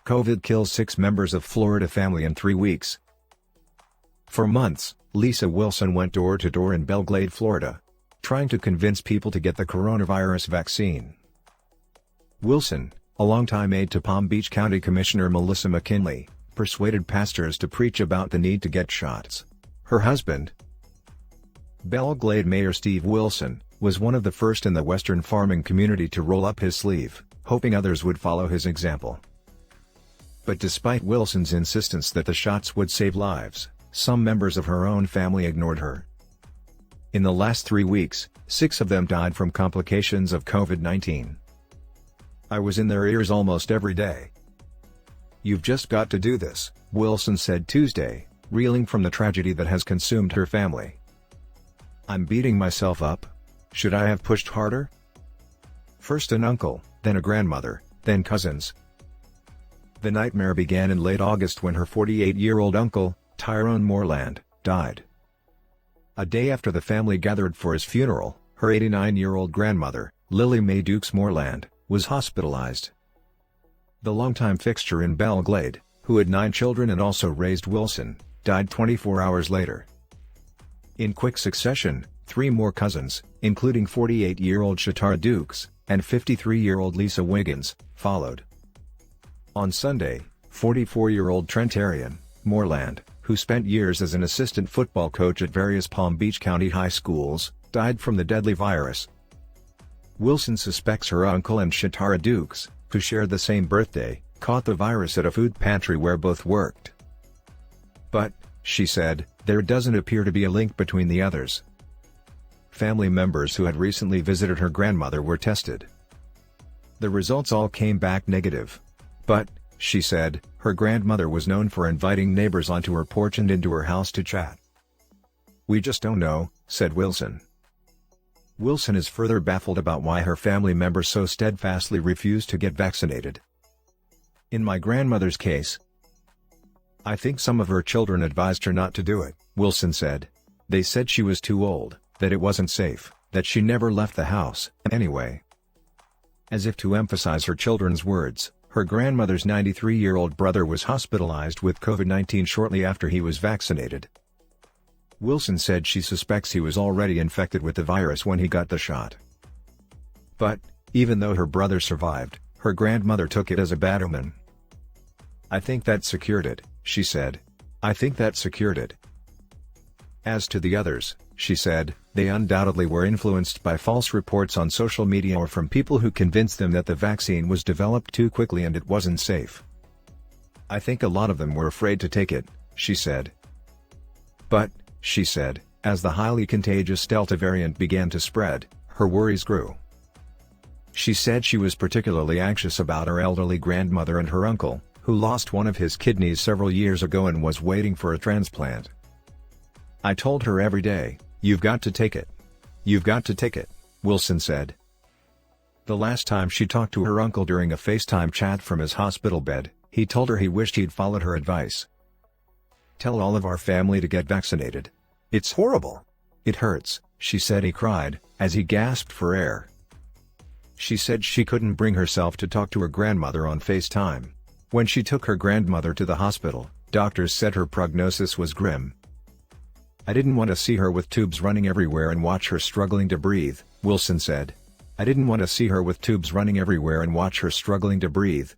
COVID kills 6 members of Florida family in 3 weeks. For months, Lisa Wilson went door to door in Belglade, Florida, trying to convince people to get the coronavirus vaccine. Wilson, a longtime aide to Palm Beach County Commissioner Melissa McKinley, persuaded pastors to preach about the need to get shots. Her husband, Belglade Mayor Steve Wilson, was one of the first in the western farming community to roll up his sleeve, hoping others would follow his example. But despite Wilson's insistence that the shots would save lives, some members of her own family ignored her. In the last 3 weeks, 6 of them died from complications of COVID-19. "I was in their ears almost every day. You've just got to do this," Wilson said Tuesday, reeling from the tragedy that has consumed her family. "I'm beating myself up. Should I have pushed harder? First an uncle, then a grandmother, then cousins." The nightmare began in late August when her 48-year-old uncle, Tyrone Moreland, died. A day after the family gathered for his funeral, her 89-year-old grandmother, Lily Mae Dukes Moreland, was hospitalized. The longtime fixture in Belglade, who had 9 children and also raised Wilson, died 24 hours later. In quick succession, 3 more cousins, including 48-year-old Shatara Dukes, and 53-year-old Lisa Wiggins, followed. On Sunday, 44-year-old Trentarian Moreland, who spent years as an assistant football coach at various Palm Beach County high schools, died from the deadly virus. Wilson suspects her uncle and Shatara Dukes, who shared the same birthday, caught the virus at a food pantry where both worked. But, she said, there doesn't appear to be a link between the others. Family members who had recently visited her grandmother were tested. The results all came back negative. But, she said, her grandmother was known for inviting neighbors onto her porch and into her house to chat. "We just don't know," said Wilson. Wilson is further baffled about why her family members so steadfastly refused to get vaccinated. "In my grandmother's case, I think some of her children advised her not to do it," Wilson said. "They said she was too old, that it wasn't safe, that she never left the house, anyway." As if to emphasize her children's words, her grandmother's 93-year-old brother was hospitalized with COVID-19 shortly after he was vaccinated. Wilson said she suspects he was already infected with the virus when he got the shot. But, even though her brother survived, her grandmother took it as a bad omen. "I think that secured it," she said. "I think that secured it." As to the others, she said, they undoubtedly were influenced by false reports on social media or from people who convinced them that the vaccine was developed too quickly and it wasn't safe. "I think a lot of them were afraid to take it," she said. But, she said, as the highly contagious Delta variant began to spread, her worries grew. She said she was particularly anxious about her elderly grandmother and her uncle, who lost one of his kidneys several years ago and was waiting for a transplant. "I told her every day, 'You've got to take it. You've got to take it,'" Wilson said. The last time she talked to her uncle during a FaceTime chat from his hospital bed, he told her he wished he'd followed her advice. "Tell all of our family to get vaccinated. It's horrible. It hurts," she said. He cried, as he gasped for air. She said she couldn't bring herself to talk to her grandmother on FaceTime. When she took her grandmother to the hospital, doctors said her prognosis was grim. "I didn't want to see her with tubes running everywhere and watch her struggling to breathe," Wilson said. "I didn't want to see her with tubes running everywhere and watch her struggling to breathe,"